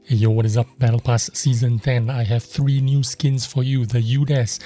Hey yo, what is up? Battle Pass Season 10. I have 3 new skins for you. The UDES,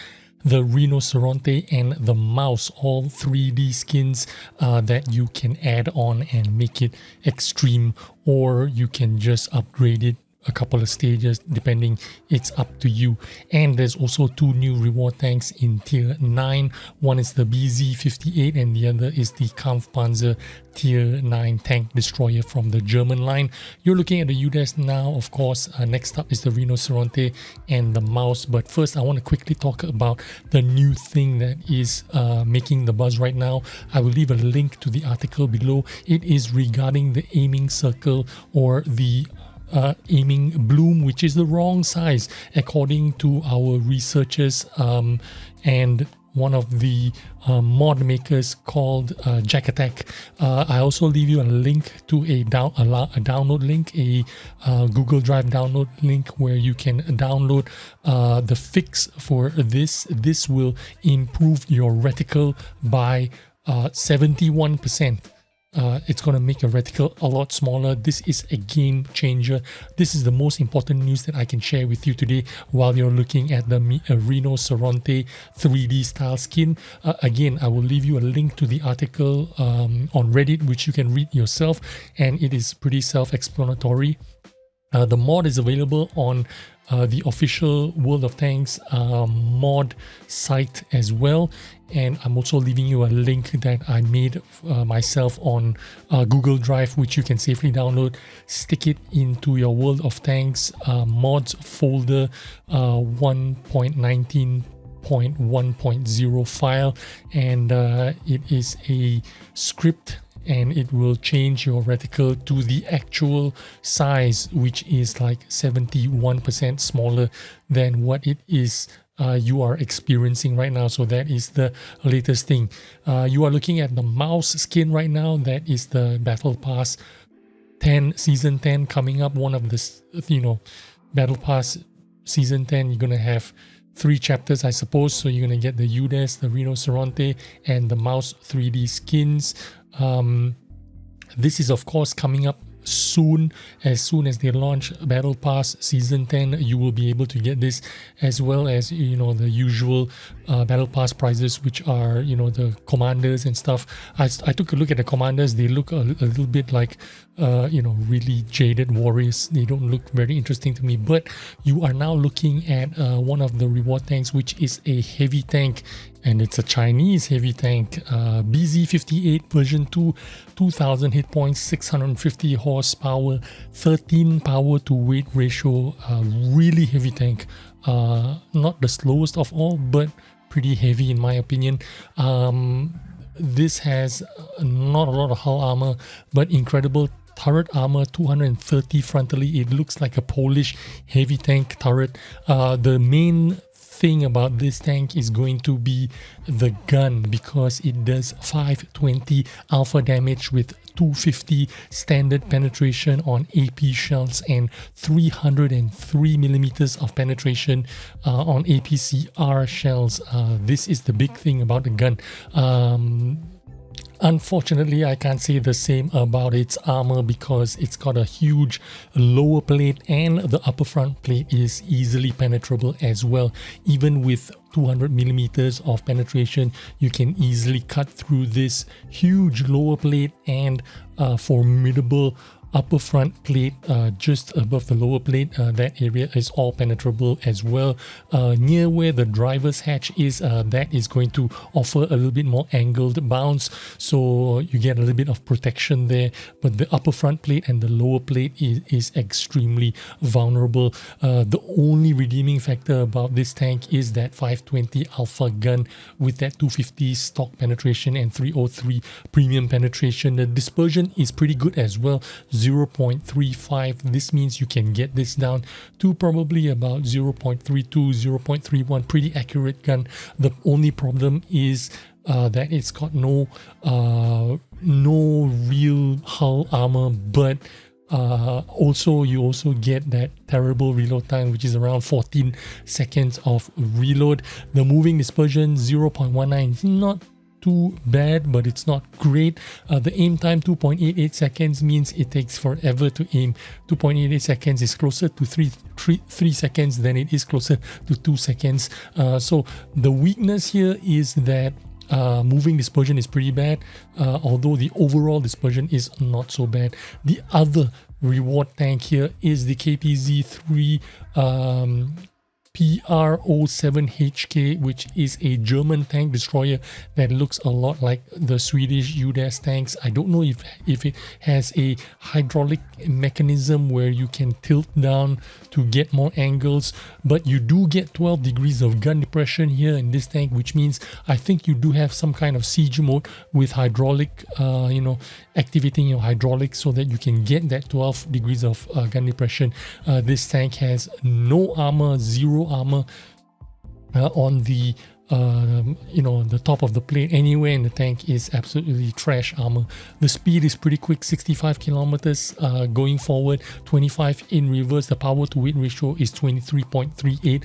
the Rinoceronte, and the Mouse. All 3D skins that you can add on and make it extreme, or you can just upgrade it a couple of stages depending. It's up to you. And there's also 2 new reward tanks in tier 9. One is the BZ58 and the other is the Kampfpanzer tier 9 tank destroyer from the German line. You're looking at the UDES now, of course. Next up is the Rinoceronte and the Mouse. But first, I want to quickly talk about the new thing that is making the buzz right now. I will leave a link to the article below. It is regarding the aiming circle, or the aiming bloom, which is the wrong size according to our researchers and one of the mod makers called Jack Attack. I also leave you a link to a download link, a Google Drive download link, where you can download the fix for this. This will improve your reticle by 71%. It's going to make your reticle a lot smaller. This is a game changer. This is the most important news that I can share with you today while you're looking at the Rinoceronte 3D style skin. Again, I will leave you a link to the article on Reddit, which you can read yourself, and it is pretty self-explanatory. The mod is available on the official World of Tanks mod site as well, and I'm also leaving you a link that I made myself on Google Drive, which you can safely download. Stick it into your World of Tanks mods folder 1.19.1.0 file, and it is a script, and it will change your reticle to the actual size, which is like 71% smaller than what it is you are experiencing right now. So that is the latest thing. You are looking at the Mouse skin right now. That is the Battle Pass 10 Season 10 coming up. One of the, Battle Pass Season 10, you're going to have 3 chapters, I suppose. So you're going to get the UDES, the Rinoceronte, and the Mouse 3D skins. This is of course coming up soon. As soon as they launch Battle Pass Season 10, you will be able to get this, as well as the usual Battle Pass prizes, which are the commanders and stuff. I took a look at the commanders. They look a little bit like really jaded warriors. They don't look very interesting to me. But you are now looking at one of the reward tanks, which is a heavy tank, and it's a Chinese heavy tank, BZ58 version 2, 2000 hit points, 650 horsepower, 13 power to weight ratio. Really heavy tank. Not the slowest of all, but pretty heavy in my opinion. This has not a lot of hull armor, but incredible turret armor, 230 frontally. It looks like a Polish heavy tank turret. The main thing about this tank is going to be the gun, because it does 520 alpha damage with 250 standard penetration on AP shells and 303 millimeters of penetration on APCR shells. This is the big thing about the gun. Unfortunately, I can't say the same about its armor, because it's got a huge lower plate and the upper front plate is easily penetrable as well. Even with 200 millimeters of penetration, you can easily cut through this huge lower plate and formidable upper front plate just above the lower plate. That area is all penetrable as well. Near where the driver's hatch is, that is going to offer a little bit more angled bounce, so you get a little bit of protection there. But the upper front plate and the lower plate is extremely vulnerable. The only redeeming factor about this tank is that 520 alpha gun with that 250 stock penetration and 303 premium penetration. The dispersion is pretty good as well, 0.35. This means you can get this down to probably about 0.32, 0.31. Pretty accurate gun. The only problem is that it's got no real hull armor, but you also get that terrible reload time, which is around 14 seconds of reload. The moving dispersion 0.19, not too bad, but it's not great. The aim time 2.88 seconds means it takes forever to aim. 2.88 seconds is closer to 3 seconds than it is closer to 2 seconds. So the weakness here is that moving dispersion is pretty bad, although the overall dispersion is not so bad. The other reward tank here is the KPZ-3 PR07HK, which is a German tank destroyer that looks a lot like the Swedish UDAS tanks. I don't know if it has a hydraulic mechanism where you can tilt down to get more angles, but you do get 12 degrees of gun depression here in this tank, which means I think you do have some kind of siege mode with hydraulic, activating your hydraulics so that you can get that 12 degrees of gun depression. This tank has no armor, zero armor on the the top of the plate. Anywhere in the tank is absolutely trash armor. The speed is pretty quick, 65 kilometers going forward, 25 in reverse. The power to weight ratio is 23.38.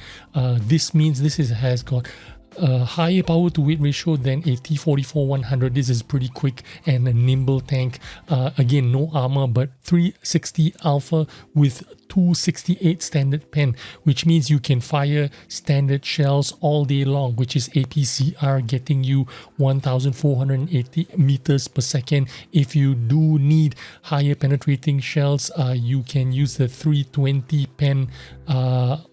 This means this has got a higher power to weight ratio than a T44-100. This is pretty quick and a nimble tank. Again, no armor, but 360 alpha with 268 standard pen, which means you can fire standard shells all day long, which is APCR, getting you 1480 meters per second. If you do need higher penetrating shells, you can use the 320 pen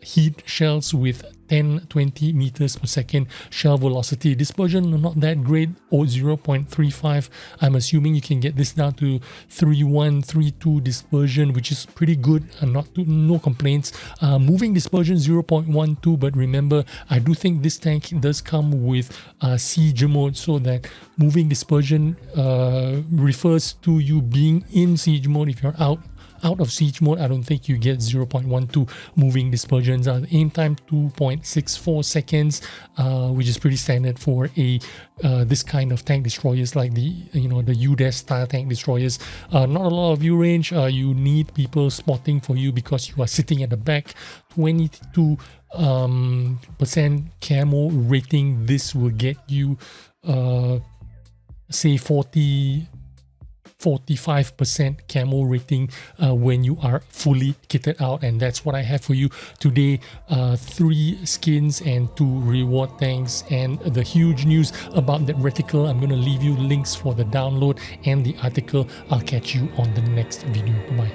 heat shells with 10-20 meters per second shell velocity. Dispersion not that great, or 0.35. I'm assuming you can get this down to 3.1, 3.2 dispersion, which is pretty good and no complaints. Moving dispersion 0.12, but remember, I do think this tank does come with siege mode, so that moving dispersion refers to you being in siege mode. If you're out of siege mode, I don't think you get 0.12 moving dispersions. Aim time 2.64 seconds, which is pretty standard for a this kind of tank destroyers, like the the UDAS style tank destroyers. Not a lot of view range. You need people spotting for you because you are sitting at the back. 22% camo rating. This will get you say 45% camo rating when you are fully kitted out, and that's what I have for you today. 3 skins and 2 reward tanks, and the huge news about that reticle. I'm going to leave you links for the download and the article. I'll catch you on the next video. Bye bye.